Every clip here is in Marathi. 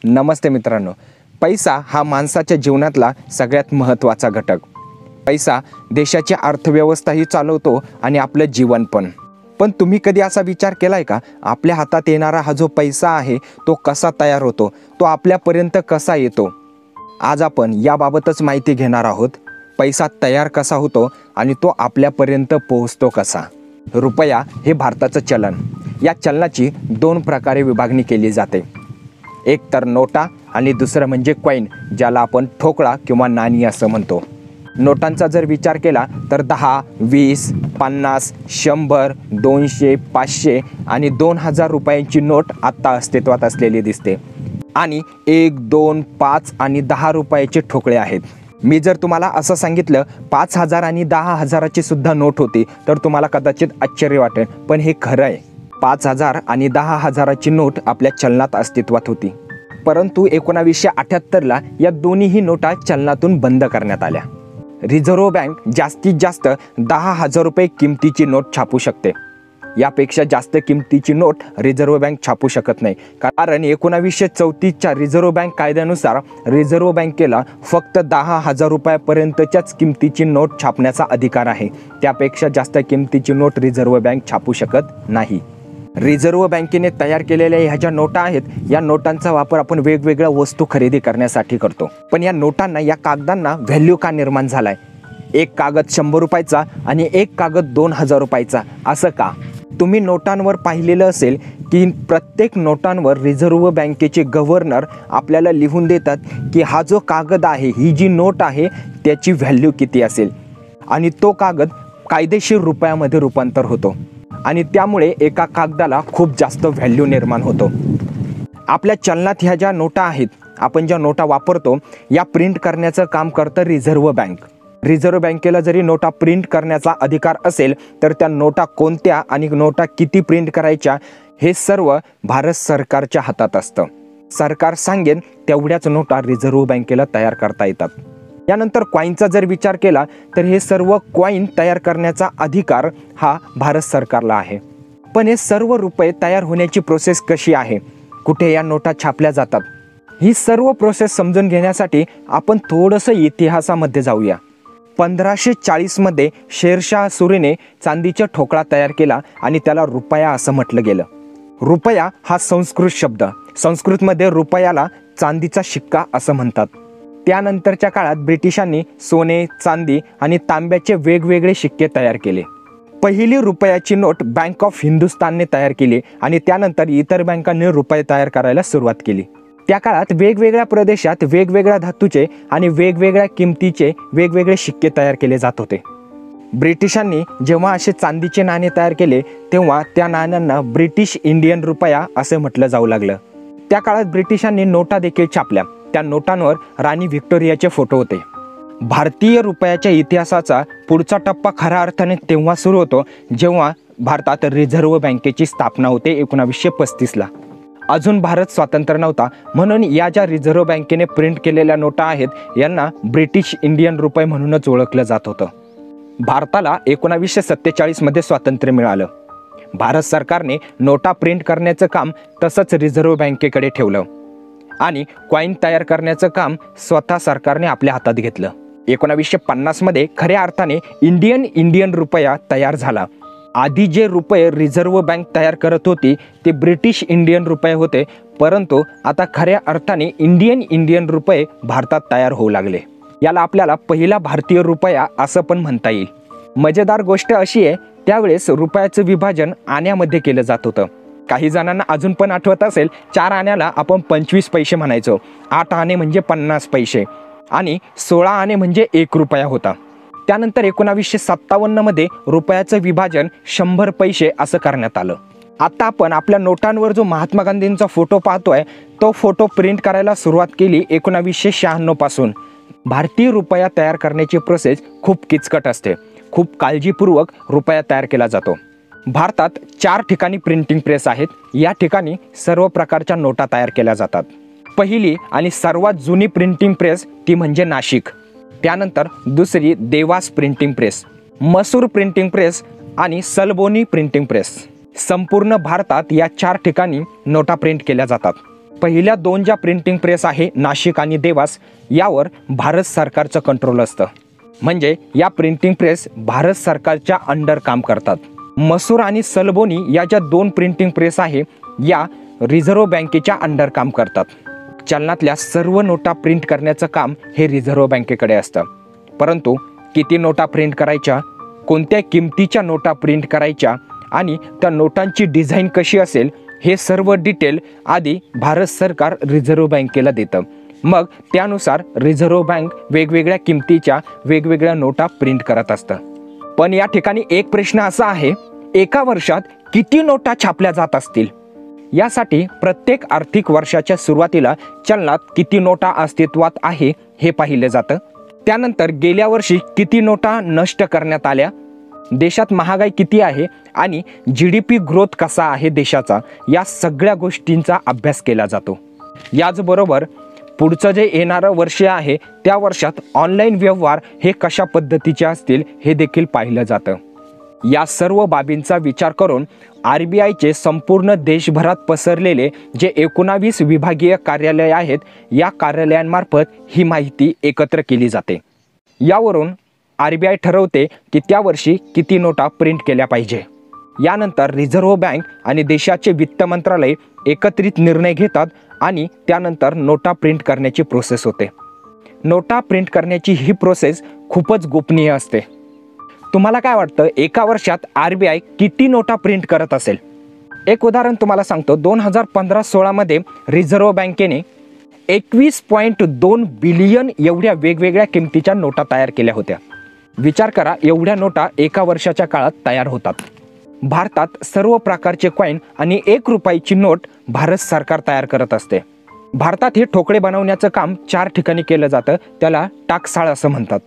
नमस्ते मित्रांनो. पैसा हा माणसाच्या जीवनातला सगळ्यात महत्त्वाचा घटक. पैसा देशाची अर्थव्यवस्थाही चालवतो आणि आपलं जीवन पण. पण तुम्ही कधी असा विचार केलाय का, आपल्या हातात येणारा हा जो पैसा आहे तो कसा तयार होतो, तो आपल्यापर्यंत कसा येतो? आज आपण याबाबतच माहिती घेणार आहोत. पैसा तयार कसा होतो आणि तो आपल्यापर्यंत पोहोचतो कसा. रुपया हे भारताचं चलन. या चलनाची दोन प्रकारे विभागणी केली जाते. एक तर नोटा आणि दुसरं म्हणजे कॉईन, ज्याला आपण ठोकळा किंवा नाणी असं म्हणतो. नोटांचा जर विचार केला तर 10, 20, 50, 100, 200, 500 आणि 2000 रुपयांची नोट आत्ता अस्तित्वात असलेली दिसते. आणि 1, 2, 5 आणि 10 रुपयाचे ठोकळे आहेत. मी जर तुम्हाला असं सांगितलं 5000 आणि 10000ची सुद्धा नोट होती तर तुम्हाला कदाचित आश्चर्य वाटेल, पण हे खरं आहे. 5000 आणि 10000ची नोट आपल्या चलनात अस्तित्वात होती. परंतु 1978ला या दोन्हीही नोटा चलनातून बंद करण्यात आल्या. रिझर्व्ह बँक जास्तीत जास्त 10000 रुपये किमतीची नोट छापू शकते. यापेक्षा जास्त किमतीची नोट रिझर्व्ह बँक छापू शकत नाही, कारण 1934च्या रिझर्व्ह बँक कायद्यानुसार रिझर्व्ह बँकेला फक्त 10000 रुपयापर्यंतच्याच किमतीची नोट छापण्याचा अधिकार आहे. त्यापेक्षा जास्त किमतीची नोट रिझर्व्ह बँक छापू शकत नाही. रिझर्व्ह बँकेने तयार केलेल्या ह्या ज्या नोटा आहेत, या नोटांचा वापर आपण वेगवेगळ्या वस्तू खरेदी करण्यासाठी करतो. पण या नोटांना, या कागदांना व्हॅल्यू का निर्माण झालाय? एक कागद 100 रुपयाचा आणि एक कागद 2000 रुपयाचा, असं का? तुम्ही नोटांवर पाहिलेलं असेल की प्रत्येक नोटांवर रिझर्व्ह बँकेचे गव्हर्नर आपल्याला लिहून देतात की हा जो कागद आहे, ही जी नोट आहे, त्याची व्हॅल्यू किती असेल. आणि तो कागद कायदेशीर रुपयामध्ये रूपांतर होतो आणि त्यामुळे एका कागदाला खूप जास्त व्हॅल्यू निर्माण होतो. आपल्या चलनात ह्या ज्या नोटा आहेत, आपण ज्या नोटा वापरतो, या प्रिंट करण्याचं काम करतं रिझर्व्ह बँक. रिझर्व्ह बँकेला जरी नोटा प्रिंट करण्याचा अधिकार असेल तर त्या नोटा कोणत्या आणि नोटा किती प्रिंट करायच्या हे सर्व भारत सरकारच्या हातात असतं. सरकार सांगेन तेवढ्याच नोटा रिझर्व्ह बँकेला तयार करता येतात. यानंतर कॉईनचा जर विचार केला तर हे सर्व कॉईन तयार करण्याचा अधिकार हा भारत सरकारला आहे. पण हे सर्व रुपये तयार होण्याची प्रोसेस कशी आहे, कुठे या नोटा छापल्या जातात, ही सर्व प्रोसेस समजून घेण्यासाठी आपण थोडंसं इतिहासामध्ये जाऊया. 1540मध्ये शेरशाह सुरीने चांदीचा ठोकळा तयार केला आणि त्याला रुपया असं म्हटलं गेलं. रुपया हा संस्कृत शब्द. संस्कृतमध्ये रुपयाला चांदीचा शिक्का असं म्हणतात. त्यानंतरच्या काळात ब्रिटिशांनी सोने, चांदी आणि तांब्याचे वेगवेगळे शिक्के तयार केले. पहिली रुपयाची नोट बँक ऑफ हिंदुस्थानने तयार केली आणि त्यानंतर इतर बँकांनी रुपये तयार करायला सुरुवात केली. त्या काळात वेगवेगळ्या प्रदेशात वेगवेगळ्या धातूचे आणि वेगवेगळ्या किमतीचे वेगवेगळे शिक्के तयार केले जात होते. ब्रिटिशांनी जेव्हा असे चांदीचे नाणे तयार केले तेव्हा त्या नाण्यांना ब्रिटिश इंडियन रुपया असे म्हटलं जाऊ लागलं. त्या काळात ब्रिटिशांनी नोटा देखील छापल्या. त्या नोटांवर राणी व्हिक्टोरियाचे फोटो होते. भारतीय रुपयाच्या इतिहासाचा पुढचा टप्पा खऱ्या अर्थाने तेव्हा सुरू होतो जेव्हा भारतात रिझर्व्ह बँकेची स्थापना होते 1935ला. अजून भारत स्वतंत्र नव्हता, म्हणून या ज्या रिझर्व्ह बँकेने प्रिंट केलेल्या नोटा आहेत यांना ब्रिटिश इंडियन रुपये म्हणूनच ओळखलं जात होतं. भारताला 1947मध्ये स्वातंत्र्य मिळालं. भारत सरकारने नोटा प्रिंट करण्याचं काम तसंच रिझर्व्ह बँकेकडे ठेवलं आणि कॉईन तयार करण्याचं काम स्वतः सरकारने आपल्या हातात घेतलं. 1950मध्ये खऱ्या अर्थाने इंडियन रुपया तयार झाला. आधी जे रुपये रिझर्व्ह बँक तयार करत होती ते ब्रिटिश इंडियन रुपये होते, परंतु आता खऱ्या अर्थाने इंडियन रुपये भारतात तयार होऊ लागले. याला आपल्याला पहिला भारतीय रुपया असं पण म्हणता येईल. मजेदार गोष्ट अशी आहे, त्यावेळेस रुपयाचं विभाजन आण्यामध्ये केलं जात होतं. काही जणांना अजून पण आठवत असेल, 4 आण्याला आपण 25 पैसे म्हणायचो, 8 आणे म्हणजे 50 पैसे आणि 16 आणे म्हणजे 1 रुपया होता. त्यानंतर 1957मध्ये रुपयाचं विभाजन 100 पैसे असं करण्यात आलं. आता आपण आपल्या नोटांवर जो महात्मा गांधींचा फोटो पाहतोय, तो फोटो प्रिंट करायला सुरुवात केली 1996 पासून. भारतीय रुपया तयार करण्याची प्रोसेस खूप किचकट असते. खूप काळजीपूर्वक रुपया तयार केला जातो. भारतात 4 ठिकाणी प्रिंटिंग प्रेस आहेत. या ठिकाणी सर्व प्रकारच्या नोटा तयार केल्या जातात. पहिली आणि सर्वात जुनी प्रिंटिंग प्रेस ती म्हणजे नाशिक. त्यानंतर दुसरी देवास प्रिंटिंग प्रेस, मसूर प्रिंटिंग प्रेस आणि सलबोनी प्रिंटिंग प्रेस. संपूर्ण भारतात या 4 ठिकाणी नोटा प्रिंट केल्या जातात. पहिल्या 2 ज्या प्रिंटिंग प्रेस आहे नाशिक आणि देवास, यावर भारत सरकारचं कंट्रोल असतं. म्हणजे या प्रिंटिंग प्रेस भारत सरकारच्या अंडर काम करतात. मसूर आणि सलबोनी या ज्या 2 प्रिंटिंग प्रेस आहे या रिझर्व्ह बँकेच्या अंडर काम करतात. चलनातल्या सर्व नोटा प्रिंट करण्याचं काम हे रिझर्व्ह बँकेकडे असतं. परंतु किती नोटा प्रिंट करायच्या, कोणत्या किमतीच्या नोटा प्रिंट करायच्या आणि त्या नोटांची डिझाईन कशी असेल, हे सर्व डिटेल आधी भारत सरकार रिझर्व्ह बँकेला देतं. मग त्यानुसार रिझर्व्ह बँक वेगवेगळ्या किमतीच्या वेगवेगळ्या नोटा प्रिंट करत असतं. पण या ठिकाणी एक प्रश्न असा आहे, एका वर्षात किती नोटा छापल्या जात असतील? यासाठी प्रत्येक आर्थिक वर्षाच्या सुरुवातीला चलनात किती नोटा अस्तित्वात आहे हे पाहिलं जातं. त्यानंतर गेल्या वर्षी किती नोटा नष्ट करण्यात आल्या, देशात महागाई किती आहे आणि GDP ग्रोथ कसा आहे देशाचा, या सगळ्या गोष्टींचा अभ्यास केला जातो. याचबरोबर पुढचं जे येणारं वर्ष आहे त्या वर्षात ऑनलाईन व्यवहार हे कशा पद्धतीचे असतील हे देखील पाहिलं जातं. या सर्व बाबींचा विचार करून RBIचे संपूर्ण देशभरात पसरलेले जे 19 विभागीय कार्यालय आहेत या कार्यालयांमार्फत ही माहिती एकत्र केली जाते. यावरून RBI ठरवते की त्या वर्षी किती नोटा प्रिंट केल्या पाहिजे. यानंतर रिझर्व्ह बँक आणि देशाचे वित्त मंत्रालय एकत्रित निर्णय घेतात आणि त्यानंतर नोटा प्रिंट करण्याची प्रोसेस होते. नोटा प्रिंट करण्याची ही प्रोसेस खूपच गोपनीय असते. तुम्हाला काय वाटतं, एका वर्षात RBI किती नोटा प्रिंट करत असेल? एक उदाहरण तुम्हाला सांगतो. 2015-16 मध्ये रिझर्व्ह बँकेने 21.2 बिलियन एवढ्या वेगवेगळ्या किमतीच्या नोटा तयार केल्या होत्या. विचार करा, एवढ्या नोटा एका वर्षाच्या काळात तयार होतात. भारतात सर्व प्रकारचे कॉईन आणि 1 रुपयाची नोट भारत सरकार तयार करत असते. भारतात हे ठोकळे बनवण्याचं काम 4 ठिकाणी केलं जातं. त्याला टाकसाळ असं म्हणतात.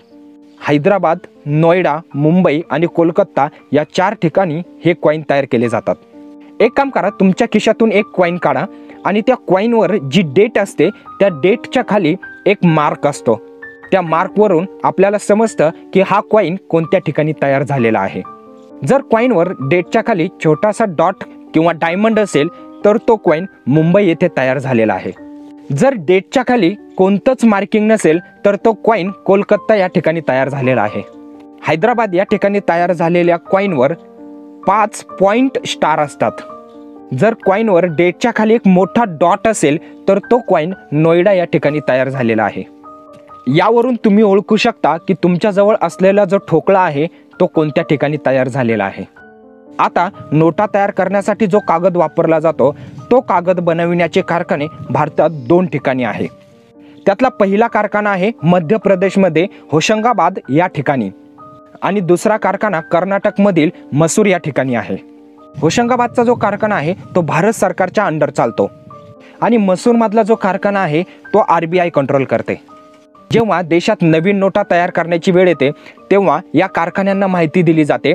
हैदराबाद, नोएडा, मुंबई आणि कोलकाता या 4 ठिकाणी हे कॉईन तयार केले जातात. एक काम करा, तुमच्या खिशातून एक कॉईन काढा आणि त्या कॉईनवर जी डेट असते त्या डेटच्या खाली एक मार्क असतो. त्या मार्कवरून आपल्याला समजतं की हा कॉईन कोणत्या ठिकाणी तयार झालेला आहे. जर कॉईनवर डेटच्या खाली छोटासा डॉट किंवा डायमंड असेल तर तो कॉईन मुंबई येथे तयार झालेला आहे. जर डेटच्या खाली कोणतंच मार्किंग नसेल तर तो कॉईन कोलकाता या ठिकाणी तयार झालेला आहे. हैदराबाद या ठिकाणी तयार झालेल्या कॉईनवर 5 पॉइंट स्टार असतात. जर कॉईनवर डेटच्या खाली एक मोठा डॉट असेल तर तो कॉईन नोएडा या ठिकाणी तयार झालेला आहे. यावरून तुम्ही ओळखू शकता की तुमच्याजवळ असलेला जो ठोकळा आहे तो कोणत्या ठिकाणी तयार झालेला आहे. आता नोटा तयार करण्यासाठी जो कागद वापरला जातो तो कागद बनविण्याचे कारखाने भारतात 2 ठिकाणी आहे. त्यातला पहिला कारखाना आहे मध्य प्रदेशमध्ये होशंगाबाद या ठिकाणी आणि दुसरा कारखाना कर्नाटकमधील मसूर या ठिकाणी आहे. होशंगाबादचा जो कारखाना आहे तो भारत सरकारच्या अंडर चालतो आणि मसूरमधला जो कारखाना आहे तो RBI कंट्रोल करते. जेव्हा देशात नवीन नोटा तयार करण्याची वेळ येते तेव्हा या कारखान्यांना माहिती दिली जाते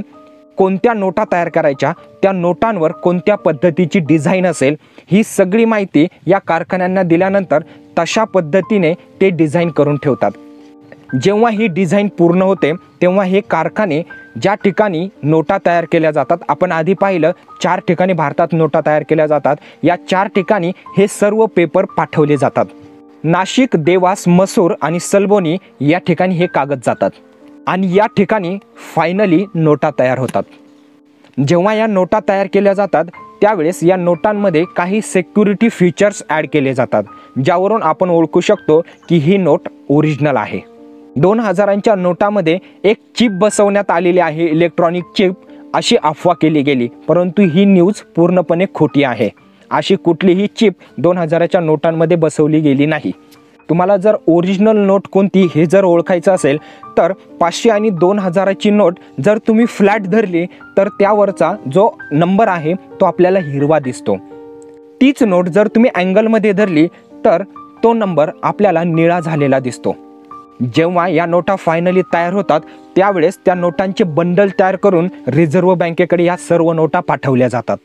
कोणत्या नोटा तयार करायच्या, त्या नोटांवर कोणत्या पद्धतीची डिझाईन असेल, ही सगळी माहिती या कारखान्यांना दिल्यानंतर तशा पद्धतीने ते डिझाईन करून ठेवतात. जेव्हा ही डिझाईन पूर्ण होते तेव्हा हे कारखाने ज्या ठिकाणी नोटा तयार केल्या जातात, आपण आधी पाहिलं 4 ठिकाणी भारतात नोटा तयार केल्या जातात, या 4 ठिकाणी हे सर्व पेपर पाठवले जातात. नाशिक, देवास, मसूर आणि सलबोनी या ठिकाणी हे कागद जातात आणि या ठिकाणी फायनली नोटा तयार होतात. जेव्हा या नोटा तयार केल्या जातात त्यावेळेस या नोटांमध्ये काही सिक्युरिटी फीचर्स ॲड केले जातात ज्यावरून आपण ओळखू शकतो की ही नोट ओरिजिनल आहे. 2000च्या नोटामध्ये एक चिप बसवण्यात आलेली आहे, इलेक्ट्रॉनिक चिप, अशी अफवा केली गेली, परंतु ही न्यूज पूर्णपणे खोटी आहे. अशी कुठलीही चिप 2000च्या नोटांमध्ये बसवली गेली नाही. तुम्हाला जर ओरिजिनल नोट कोणती हे जर ओळखायचं असेल तर 500 आणि 2000ची नोट जर तुम्ही फ्लॅट धरली तर त्यावरचा जो नंबर आहे तो आपल्याला हिरवा दिसतो. तीच नोट जर तुम्ही अँगलमध्ये धरली तर तो नंबर आपल्याला निळा झालेला दिसतो. जेव्हा या नोटा फायनली तयार होतात त्यावेळेस त्या नोटांचे बंडल तयार करून रिझर्व्ह बँकेकडे या सर्व नोटा पाठवल्या जातात.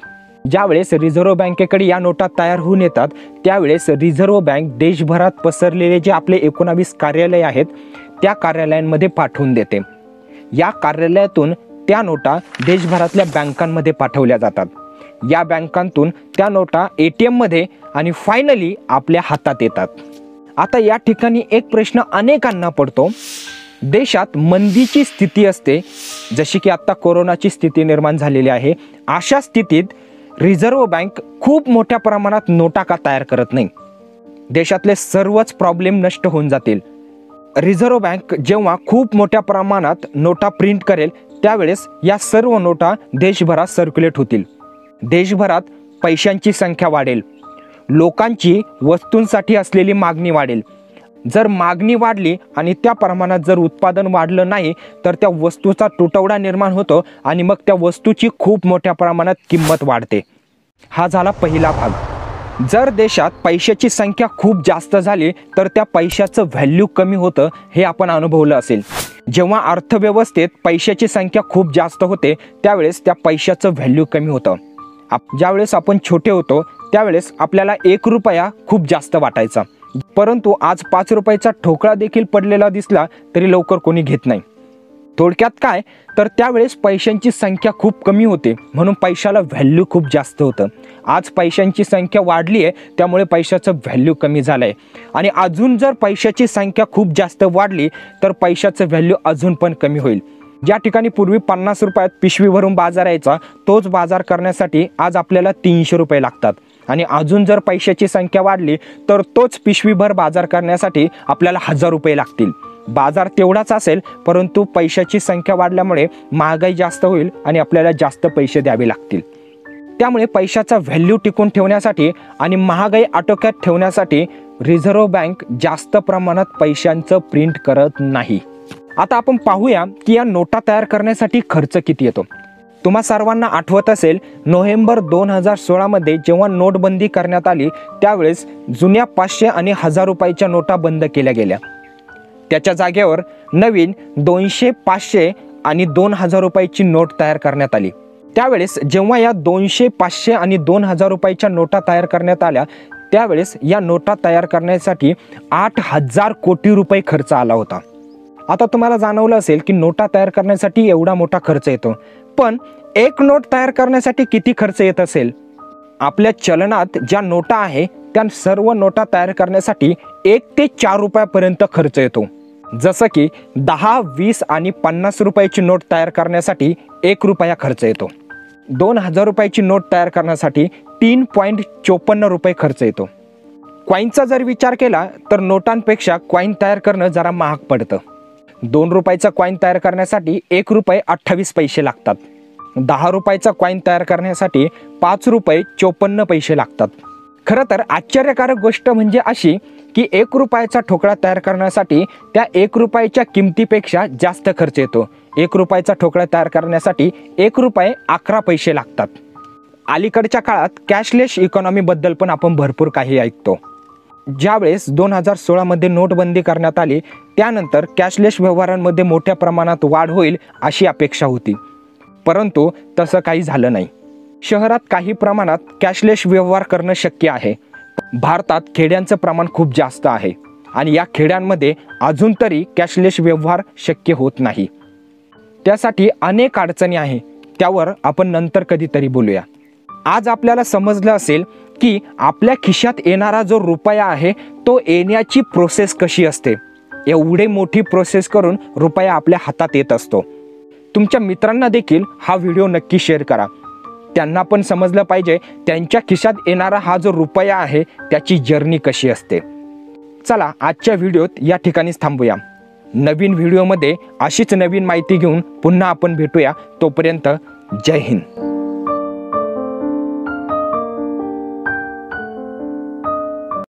ज्यावेळेस रिझर्व्ह बँकेकडे या नोटा तयार होऊन येतात त्यावेळेस रिझर्व्ह बँक देशभरात पसरलेले जे आपले 19 कार्यालय आहेत त्या कार्यालयांमध्ये पाठवून देते. या कार्यालयातून त्या नोटा देशभरातल्या बँकांमध्ये पाठवल्या जातात. या बँकांतून त्या नोटा ATM मध्ये आणि फायनली आपल्या हातात येतात. आता या ठिकाणी एक प्रश्न अनेकांना पडतो. देशात मंदीची स्थिती असते, जशी की आता कोरोनाची स्थिती निर्माण झालेली आहे. अशा स्थितीत रिझर्व्ह बँक खूप मोठ्या प्रमाणात नोटा का तयार करत नाही? देशातले सर्वच प्रॉब्लेम नष्ट होऊन जातील. रिझर्व्ह बँक जेव्हा खूप मोठ्या प्रमाणात नोटा प्रिंट करेल त्यावेळेस या सर्व नोटा देशभरात सर्क्युलेट होतील. देशभरात पैशांची संख्या वाढेल, लोकांची वस्तूंसाठी असलेली मागणी वाढेल. जर मागणी वाढली आणि त्या प्रमाणात जर उत्पादन वाढलं नाही तर त्या वस्तूचा तुटवडा निर्माण होतो आणि मग त्या वस्तूची खूप मोठ्या प्रमाणात किंमत वाढते. हा झाला पहिला भाग. जर देशात पैशाची संख्या खूप जास्त झाली तर त्या पैशाचं व्हॅल्यू कमी होतं, हे आपण अनुभवलं असेल. जेव्हा अर्थव्यवस्थेत पैशाची संख्या खूप जास्त होते त्यावेळेस त्या पैशाचं व्हॅल्यू कमी होतं. ज्यावेळेस आपण छोटे होतो त्यावेळेस आपल्याला 1 रुपया खूप जास्त वाटायचा, परंतु आज 5 रुपयाचा ठोकळा देखील पडलेला दिसला तरी लवकर कोणी घेत नाही. थोडक्यात काय तर त्यावेळेस पैशांची संख्या खूप कमी होते म्हणून पैशाला व्हॅल्यू खूप जास्त होतं. आज पैशांची संख्या वाढली आहे त्यामुळे पैशाचं व्हॅल्यू कमी झालं आहे. आणि अजून जर पैशाची संख्या खूप जास्त वाढली तर पैशाचं व्हॅल्यू अजून पण कमी होईल. ज्या ठिकाणी पूर्वी 50 रुपयात पिशवी भरून बाजार यायचा, तोच बाजार करण्यासाठी आज आपल्याला 300 रुपये लागतात. आणि अजून जर पैशाची संख्या वाढली तर तोच पिशवीभर बाजार करण्यासाठी आपल्याला 1000 रुपये लागतील. बाजार तेवढाच असेल परंतु पैशाची संख्या वाढल्यामुळे महागाई जास्त होईल आणि आपल्याला जास्त पैसे द्यावे लागतील. त्यामुळे पैशाचा व्हॅल्यू टिकून ठेवण्यासाठी आणि महागाई आटोक्यात ठेवण्यासाठी रिझर्व्ह बँक जास्त प्रमाणात पैशांचं प्रिंट करत नाही. आता आपण पाहूया की या नोटा तयार करण्यासाठी खर्च किती येतो. तुम्हा सर्वांना आठवत असेल नोव्हेंबर 2016 मध्ये जेव्हा नोटबंदी करण्यात आली त्यावेळेस जुन्या 500 आणि 1000 रुपयाच्या नोटा बंद केल्या गेल्या. त्याच्या जागेवर नवीन 200, 500 आणि 2000 रुपयाची नोट तयार करण्यात आली. त्यावेळेस जेव्हा या 200, 500 आणि 2000 रुपयाच्या नोटा तयार करण्यात आल्या त्यावेळेस या नोटा तयार करण्यासाठी 8000 कोटी रुपये खर्च आला होता. आता तुम्हाला जाणवलं असेल की नोटा तयार करण्यासाठी एवढा मोठा खर्च येतो, पण एक नोट तयार करण्यासाठी किती खर्च येत असेल? आपल्या चलनात ज्या नोटा आहे त्या सर्व नोटा तयार करण्यासाठी 1 ते 4 रुपयापर्यंत खर्च येतो. जसं की 10, 20 आणि 50 रुपयाची नोट तयार करण्यासाठी 1 रुपया खर्च येतो. 2000 रुपयाची नोट तयार करण्यासाठी 3.54 रुपये खर्च येतो. कॉईनचा जर विचार केला तर नोटांपेक्षा कॉईन तयार करणं जरा महाग पडतं. 2 रुपयाचा कॉईन तयार करण्यासाठी 1 रुपये 28 पैसे लागतात. 10 रुपयाचा कॉईन तयार करण्यासाठी 5 रुपये 54 पैसे लागतात. खरं तर आश्चर्यकारक गोष्ट म्हणजे अशी की 1 रुपयाचा ठोकळा तयार करण्यासाठी त्या 1 रुपयाच्या किमतीपेक्षा जास्त खर्च येतो. 1 रुपयाचा ठोकळा तयार करण्यासाठी 1 रुपये 11 पैसे लागतात. अलीकडच्या काळात कॅशलेस इकॉनॉमीबद्दल पण आपण भरपूर काही ऐकतो. ज्यावेळेस 2016 मध्ये नोटबंदी करण्यात आली त्यानंतर कॅशलेस व्यवहारांमध्ये मोठ्या प्रमाणात वाढ होईल अशी अपेक्षा होती, परंतु तसं काही झालं नाही. शहरात काही प्रमाणात कॅशलेस व्यवहार करणं शक्य आहे. भारतात खेड्यांचं प्रमाण खूप जास्त आहे आणि या खेड्यांमध्ये अजून तरी कॅशलेस व्यवहार शक्य होत नाही. त्यासाठी अनेक अडचणी आहे, त्यावर आपण नंतर कधीतरी बोलूया. आज आपल्याला समजलं असेल की आपल्या खिशात येणारा जो रुपया आहे तो येण्याची प्रोसेस कशी असते. एवढे मोठी प्रोसेस करून रुपया आपल्या हातात येत असतो. तुमच्या मित्रांना देखील हा व्हिडिओ नक्की शेअर करा. त्यांना पण समजलं पाहिजे त्यांच्या खिशात येणारा हा जो रुपया आहे त्याची जर्नी कशी असते. चला आजच्या व्हिडिओत या ठिकाणीच थांबूया. नवीन व्हिडिओमध्ये अशीच नवीन माहिती घेऊन पुन्हा आपण भेटूया. तोपर्यंत जय हिंद.